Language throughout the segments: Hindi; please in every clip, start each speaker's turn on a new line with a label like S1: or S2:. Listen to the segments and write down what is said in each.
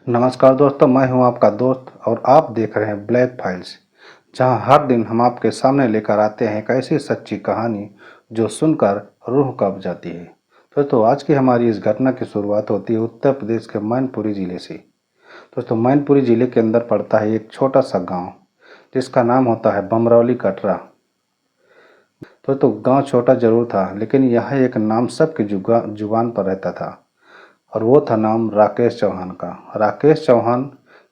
S1: नमस्कार दोस्तों, मैं हूं आपका दोस्त और आप देख रहे हैं ब्लैक फाइल्स, जहां हर दिन हम आपके सामने लेकर आते हैं एक ऐसी सच्ची कहानी जो सुनकर रूह कांप जाती है। दोस्तों, आज की हमारी इस घटना की शुरुआत होती है उत्तर प्रदेश के मैनपुरी जिले से। दोस्तों, मैनपुरी जिले के अंदर पड़ता है एक छोटा सा गांव जिसका नाम होता है बमरौली कटरा। दोस्तों, गांव छोटा जरूर था, लेकिन यह एक नाम सबकी जुबान पर रहता था और वो था नाम राकेश चौहान का। राकेश चौहान,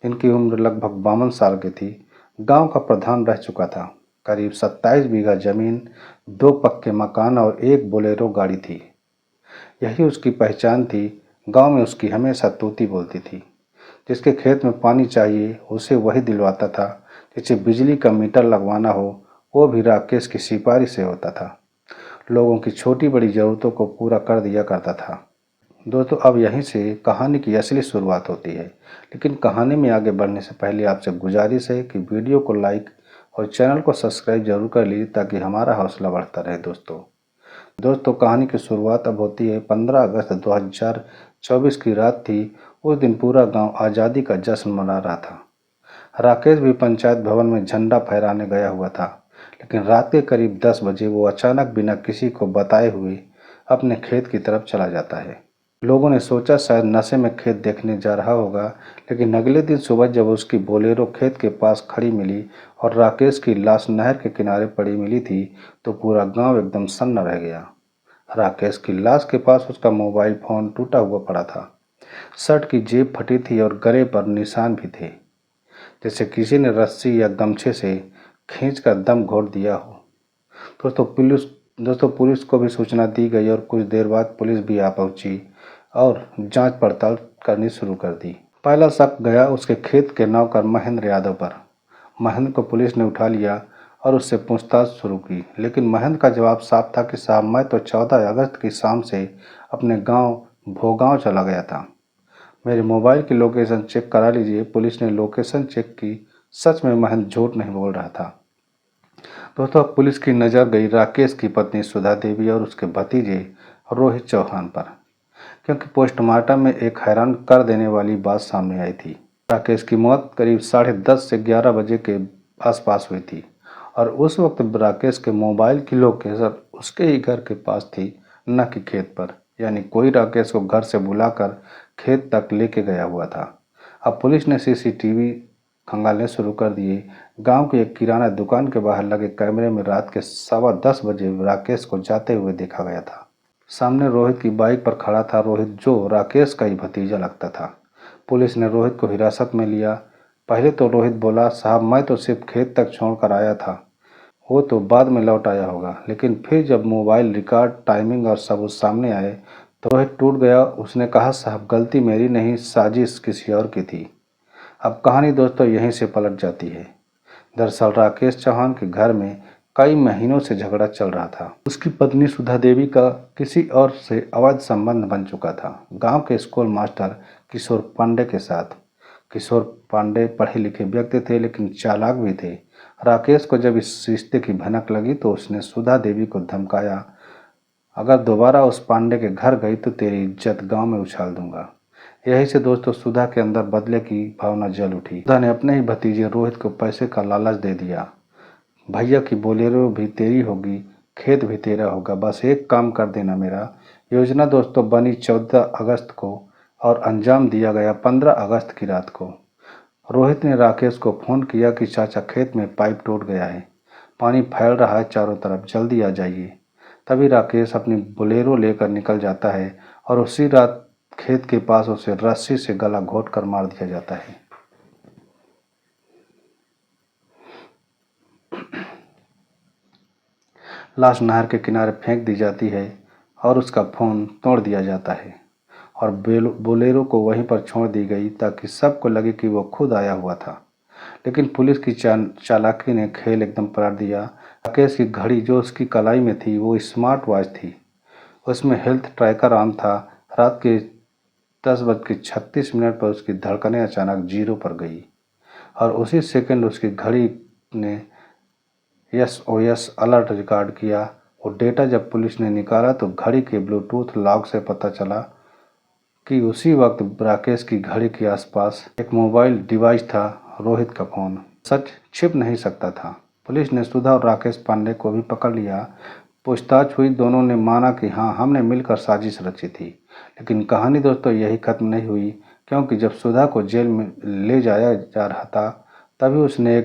S1: जिनकी उम्र लगभग 52 साल की थी, गांव का प्रधान रह चुका था। करीब 27 बीघा जमीन, 2 पक्के मकान और एक बोलेरो गाड़ी थी। यही उसकी पहचान थी। गांव में उसकी हमेशा तूती बोलती थी। जिसके खेत में पानी चाहिए उसे वही दिलवाता था। जिसे बिजली का मीटर लगवाना हो वो भी राकेश की सिफारिश से होता था। लोगों की छोटी बड़ी ज़रूरतों को पूरा कर दिया करता था। दोस्तों, अब यहीं से कहानी की असली शुरुआत होती है। लेकिन कहानी में आगे बढ़ने से पहले आपसे गुजारिश है कि वीडियो को लाइक और चैनल को सब्सक्राइब जरूर कर लीजिए ताकि हमारा हौसला बढ़ता रहे। दोस्तों, कहानी की शुरुआत अब होती है 15 अगस्त 2024 की रात थी। उस दिन पूरा गांव आज़ादी का जश्न मना रहा था। राकेश भी पंचायत भवन में झंडा फहराने गया हुआ था। लेकिन रात के करीब 10 बजे वो अचानक बिना किसी को बताए हुए अपने खेत की तरफ चला जाता है। लोगों ने सोचा शायद नशे में खेत देखने जा रहा होगा, लेकिन अगले दिन सुबह जब उसकी बोलेरो खेत के पास खड़ी मिली और राकेश की लाश नहर के किनारे पड़ी मिली थी, तो पूरा गांव एकदम सन्न रह गया। राकेश की लाश के पास उसका मोबाइल फोन टूटा हुआ पड़ा था। शर्ट की जेब फटी थी और गले पर निशान भी थे, जैसे किसी ने रस्सी या गमछे से खींचकर दम घोट दिया हो। दोस्तों पुलिस दोस्तों पुलिस को भी सूचना दी गई और कुछ देर बाद पुलिस भी आ पहुंची और जांच पड़ताल करनी शुरू कर दी। पहला शक गया उसके खेत के नौकर महेंद्र यादव पर। महेंद्र को पुलिस ने उठा लिया और उससे पूछताछ शुरू की, लेकिन महेंद्र का जवाब साफ था कि साहब, मैं तो 14 अगस्त की शाम से अपने गांव भोगांव चला गया था। मेरे मोबाइल की लोकेशन चेक करा लीजिए। पुलिस ने लोकेशन चेक की। सच में महेंद्र झूठ नहीं बोल रहा था। दोस्तों, अब पुलिस की नज़र गई राकेश की पत्नी सुधा देवी और उसके भतीजे रोहित चौहान पर, क्योंकि पोस्टमार्टम में एक हैरान कर देने वाली बात सामने आई थी। राकेश की मौत करीब 10:30 से 11 बजे के आसपास हुई थी और उस वक्त राकेश के मोबाइल की लोकेशन उसके ही घर के पास थी, न कि खेत पर। यानी कोई राकेश को घर से बुलाकर खेत तक लेके गया हुआ था। अब पुलिस ने सीसीटीवी खंगालने शुरू कर दिए। गांव की एक किराना दुकान के बाहर लगे कैमरे में रात के 10:15 बजे राकेश को जाते हुए देखा गया था। सामने रोहित की बाइक पर खड़ा था रोहित, जो राकेश का ही भतीजा लगता था। पुलिस ने रोहित को हिरासत में लिया। पहले तो रोहित बोला, साहब, मैं तो सिर्फ खेत तक छोड़कर आया था, वो तो बाद में लौट आया होगा। लेकिन फिर जब मोबाइल रिकॉर्ड, टाइमिंग और सबूत सामने आए तो रोहित टूट गया। उसने कहा, साहब, गलती मेरी नहीं, साजिश किसी और की थी। अब कहानी दोस्तों यहीं से पलट जाती है। दरअसल राकेश चौहान के घर में कई महीनों से झगड़ा चल रहा था। उसकी पत्नी सुधा देवी का किसी और से अवैध संबंध बन चुका था, गांव के स्कूल मास्टर किशोर पांडे के साथ। किशोर पांडे पढ़े लिखे व्यक्ति थे, लेकिन चालाक भी थे। राकेश को जब इस रिश्ते की भनक लगी तो उसने सुधा देवी को धमकाया, अगर दोबारा उस पांडे के घर गई तो तेरी इज्जत गांव में उछाल दूंगा। यही से दोस्तों सुधा के अंदर बदले की भावना जल उठी। सुधा ने अपने ही भतीजे रोहित को पैसे का लालच दे दिया। भैया की बोलेरो भी तेरी होगी, खेत भी तेरा होगा, बस एक काम कर देना मेरा। योजना दोस्तों बनी 14 अगस्त को और अंजाम दिया गया 15 अगस्त की रात को। रोहित ने राकेश को फ़ोन किया कि चाचा, खेत में पाइप टूट गया है, पानी फैल रहा है चारों तरफ, जल्दी आ जाइए। तभी राकेश अपनी बोलेरो लेकर निकल जाता है और उसी रात खेत के पास उसे रस्सी से गला घोट कर मार दिया जाता है। लाश नहर के किनारे फेंक दी जाती है और उसका फ़ोन तोड़ दिया जाता है और बोलेरो को वहीं पर छोड़ दी गई ताकि सबको लगे कि वो खुद आया हुआ था। लेकिन पुलिस की चालाकी ने खेल एकदम पलट दिया। राकेश की घड़ी जो उसकी कलाई में थी वो स्मार्ट वॉच थी। उसमें हेल्थ ट्रैकर ऑन था। रात के 10:36 पर उसकी धड़कनें अचानक जीरो पर गई और उसी सेकंड उसकी घड़ी ने SOS अलर्ट रिकॉर्ड किया। वो डेटा जब पुलिस ने निकाला तो घड़ी के ब्लूटूथ लॉग से पता चला कि उसी वक्त राकेश की घड़ी के आसपास एक मोबाइल डिवाइस था, रोहित का फोन। सच छिप नहीं सकता था। पुलिस ने सुधा और राकेश पांडे को भी पकड़ लिया। पूछताछ हुई, दोनों ने माना कि हाँ, हमने मिलकर साजिश रची थी। लेकिन कहानी दोस्तों यही खत्म नहीं हुई, क्योंकि जब सुधा को जेल में ले जाया जा रहा था तभी उसने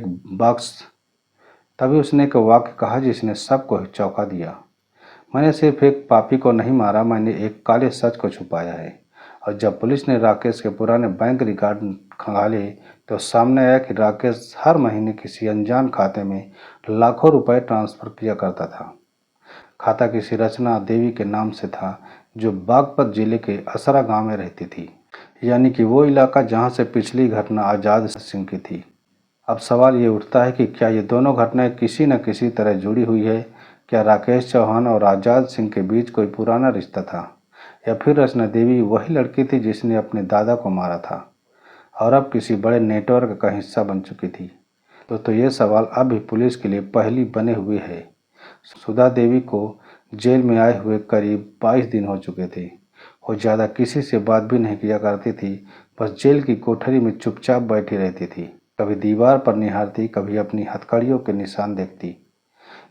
S1: एक वाक्य कहा जिसने सबको चौंका दिया। मैंने सिर्फ एक पापी को नहीं मारा, मैंने एक काले सच को छुपाया है। और जब पुलिस ने राकेश के पुराने बैंक रिकॉर्ड खंगाले तो सामने आया कि राकेश हर महीने किसी अनजान खाते में लाखों रुपए ट्रांसफर किया करता था। खाता किसी रचना देवी के नाम से था, जो बागपत जिले के असरा गांव में रहती थी, यानी कि वो इलाका जहां से पिछली घटना आजाद सिंह की थी। अब सवाल ये उठता है कि क्या ये दोनों घटनाएं किसी न किसी तरह जुड़ी हुई है? क्या राकेश चौहान और आजाद सिंह के बीच कोई पुराना रिश्ता था, या फिर रचना देवी वही लड़की थी जिसने अपने दादा को मारा था और अब किसी बड़े नेटवर्क का हिस्सा बन चुकी थी? तो ये सवाल अब भी पुलिस के लिए पहेली बने हुए है। सुधा देवी को जेल में आए हुए करीब 22 दिन हो चुके थे। वो ज़्यादा किसी से बात भी नहीं किया करती थी, बस जेल की कोठरी में चुपचाप बैठी रहती थी। कभी दीवार पर निहारती, कभी अपनी हथकड़ियों के निशान देखती।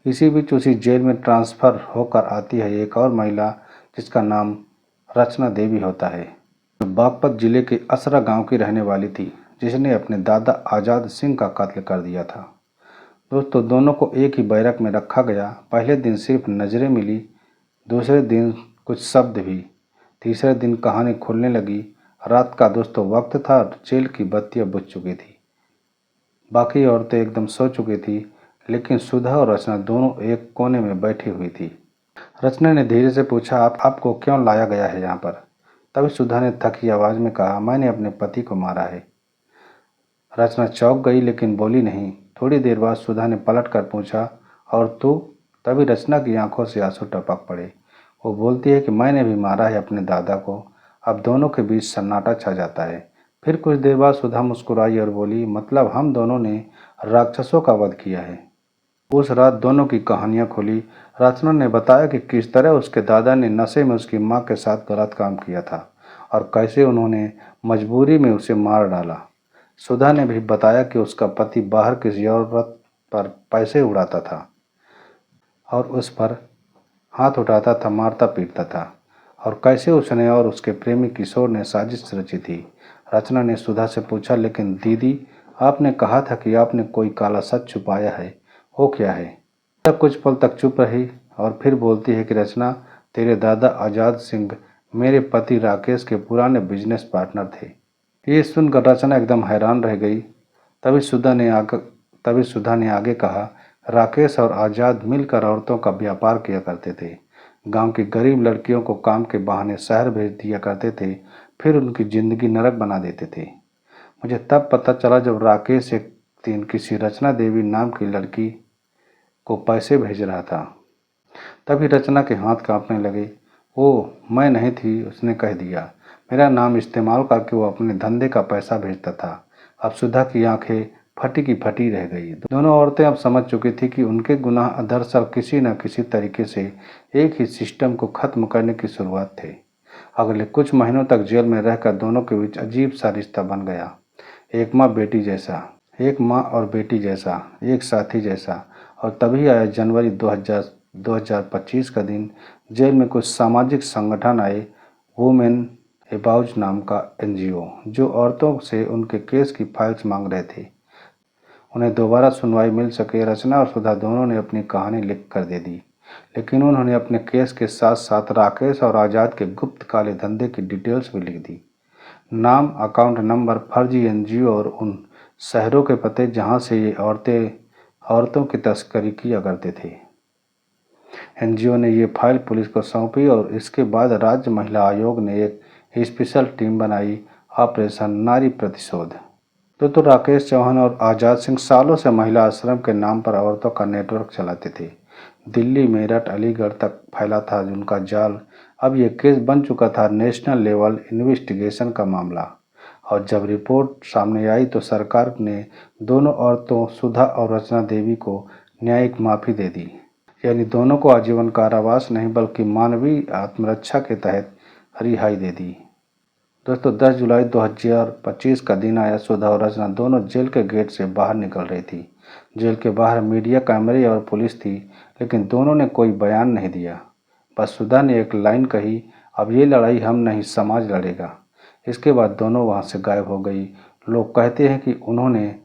S1: इसी बीच उसी जेल में ट्रांसफ़र होकर आती है एक और महिला, जिसका नाम रचना देवी होता है, जो बागपत जिले के असरा गांव की रहने वाली थी, जिसने अपने दादा आजाद सिंह का कत्ल कर दिया था। दोस्तों, दोनों को एक ही बैरक में रखा गया। पहले दिन सिर्फ नज़रें मिली, दूसरे दिन कुछ शब्द भी, तीसरे दिन कहानी खुलने लगी। रात का दोस्तों वक्त था, जेल की बत्तियां बुझ चुकी थी, बाकी औरतें एकदम सो चुकी थी, लेकिन सुधा और रचना दोनों एक कोने में बैठी हुई थी। रचना ने धीरे से पूछा, आपको क्यों लाया गया है यहाँ पर? तभी सुधा ने थकी आवाज़ में कहा, मैंने अपने पति को मारा है। रचना चौंक गई लेकिन बोली नहीं। थोड़ी देर बाद सुधा ने पलट कर पूछा, और तू? तभी रचना की आंखों से आंसू टपक पड़े। वो बोलती है कि मैंने भी मारा है अपने दादा को। अब दोनों के बीच सन्नाटा छा जाता है। फिर कुछ देर बाद सुधा मुस्कुराई और बोली, मतलब हम दोनों ने राक्षसों का वध किया है। उस रात दोनों की कहानियां खुली। रचना ने बताया कि किस तरह उसके दादा ने नशे में उसकी मां के साथ गलत काम किया था और कैसे उन्होंने मजबूरी में उसे मार डाला। सुधा ने भी बताया कि उसका पति बाहर किसी औरत पर पैसे उड़ाता था और उस पर हाथ उठाता था, मारता पीटता था, और कैसे उसने और उसके प्रेमी किशोर ने साजिश रची थी। रचना ने सुधा से पूछा, लेकिन दीदी, आपने कहा था कि आपने कोई काला सच छुपाया है, वो क्या है? तब कुछ पल तक चुप रही और फिर बोलती है कि रचना, तेरे दादा आजाद सिंह मेरे पति राकेश के पुराने बिजनेस पार्टनर थे। ये सुनकर रचना एकदम हैरान रह गई। तभी सुधा ने आगे कहा, राकेश और आजाद मिलकर औरतों का व्यापार किया करते थे। गांव की गरीब लड़कियों को काम के बहाने शहर भेज दिया करते थे, फिर उनकी जिंदगी नरक बना देते थे। मुझे तब पता चला जब राकेश एक दिन किसी रचना देवी नाम की लड़की को पैसे भेज रहा था। तभी रचना के हाथ कांपने लगे। ओ, मैं नहीं थी, उसने कह दिया। मेरा नाम इस्तेमाल करके वो अपने धंधे का पैसा भेजता था। अब सुधा की आंखें फटी की फटी रह गई। दोनों औरतें अब समझ चुकी थी कि उनके गुनाह दरअसल किसी न किसी तरीके से एक ही सिस्टम को खत्म करने की शुरुआत थे। अगले कुछ महीनों तक जेल में रहकर दोनों के बीच अजीब सा रिश्ता बन गया। एक माँ और बेटी जैसा, एक साथी जैसा। और तभी आया जनवरी 2025 का दिन। जेल में कुछ सामाजिक संगठन आए, वुमेन एबाउज नाम का एनजीओ, जो औरतों से उनके केस की फाइल्स मांग रहे थे। उन्हें दोबारा सुनवाई मिल सके। रचना और सुधा दोनों ने अपनी कहानी लिख कर दे दी, लेकिन उन्होंने अपने केस के साथ साथ राकेश और आज़ाद के गुप्त काले धंधे की डिटेल्स भी लिख दी। नाम, अकाउंट नंबर, फर्जी एनजीओ और उन शहरों के पते जहां से ये औरतों की तस्करी किया करते थे। एनजीओ ने ये फाइल पुलिस को सौंपी और इसके बाद राज्य महिला आयोग ने एक स्पेशल टीम बनाई, ऑपरेशन नारी प्रतिशोध। तो राकेश चौहान और आज़ाद सिंह सालों से महिला आश्रम के नाम पर औरतों का नेटवर्क चलाते थे। दिल्ली, मेरठ, अलीगढ़ तक फैला था उनका जाल। अब यह केस बन चुका था नेशनल लेवल इन्वेस्टिगेशन का मामला, और जब रिपोर्ट सामने आई तो सरकार ने दोनों औरतों सुधा और रचना देवी को न्यायिक माफ़ी दे दी, यानी दोनों को आजीवन कारावास नहीं बल्कि मानवीय आत्मरक्षा के तहत रिहाई दे दी। दोस्तों 10 जुलाई 2025 का दिन आया। सुधा और रचना दोनों जेल के गेट से बाहर निकल रही थी। जेल के बाहर मीडिया, कैमरे और पुलिस थी, लेकिन दोनों ने कोई बयान नहीं दिया। बस सुधा ने एक लाइन कही, अब ये लड़ाई हम नहीं, समाज लड़ेगा। इसके बाद दोनों वहां से गायब हो गई। लोग कहते हैं कि उन्होंने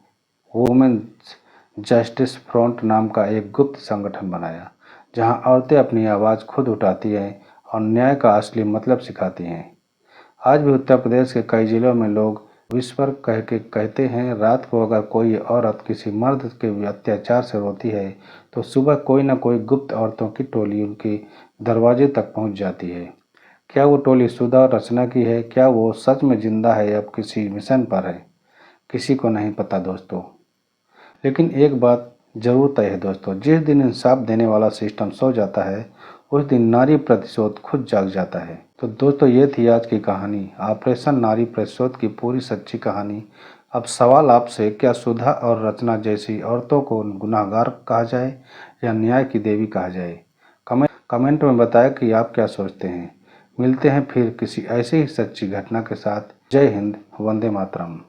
S1: वुमेन्स जस्टिस फ्रंट नाम का एक गुप्त संगठन बनाया, जहां औरतें अपनी आवाज़ खुद उठाती हैं और न्याय का असली मतलब सिखाती हैं। आज भी उत्तर प्रदेश के कई जिलों में लोग विस्पर कह के कहते हैं, रात को अगर कोई औरत किसी मर्द के अत्याचार से रोती है तो सुबह कोई न कोई गुप्त औरतों की टोली उनके दरवाजे तक पहुंच जाती है। क्या वो टोली सुधा और रचना की है? क्या वो सच में जिंदा है या किसी मिशन पर है? किसी को नहीं पता दोस्तों। लेकिन एक बात जरूर तय है दोस्तों, जिस दिन इंसाफ देने वाला सिस्टम सो जाता है, उस दिन नारी प्रतिशोध खुद जाग जाता है। तो दोस्तों ये थी आज की कहानी, ऑपरेशन नारी प्रतिशोध की पूरी सच्ची कहानी। अब सवाल आपसे, क्या सुधा और रचना जैसी औरतों को गुनहगार कहा जाए या न्याय की देवी कहा जाए? कमेंट में बताएं कि आप क्या सोचते हैं। मिलते हैं फिर किसी ऐसी ही सच्ची घटना के साथ। जय हिंद, वंदे मातरम।